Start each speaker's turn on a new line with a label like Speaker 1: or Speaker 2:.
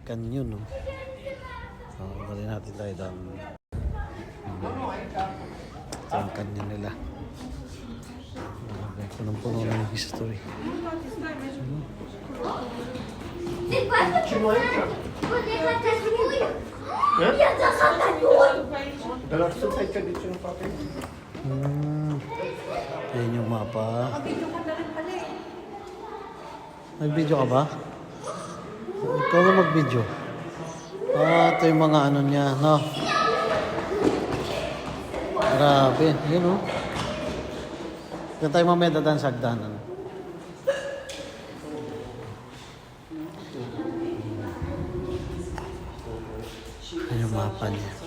Speaker 1: Kanyon, no? Dali natin tayo doon. Ito ang kanyon nila. Punong-puno na yung history. Ayan yung mapa. Nag-video ka ba? Ikaw na mag-video. Ito yung mga ano niya, no? Grabe, yun, no? Diyan tayo mamaya dadaan sa hagdanan. Ayan yung mapa niya.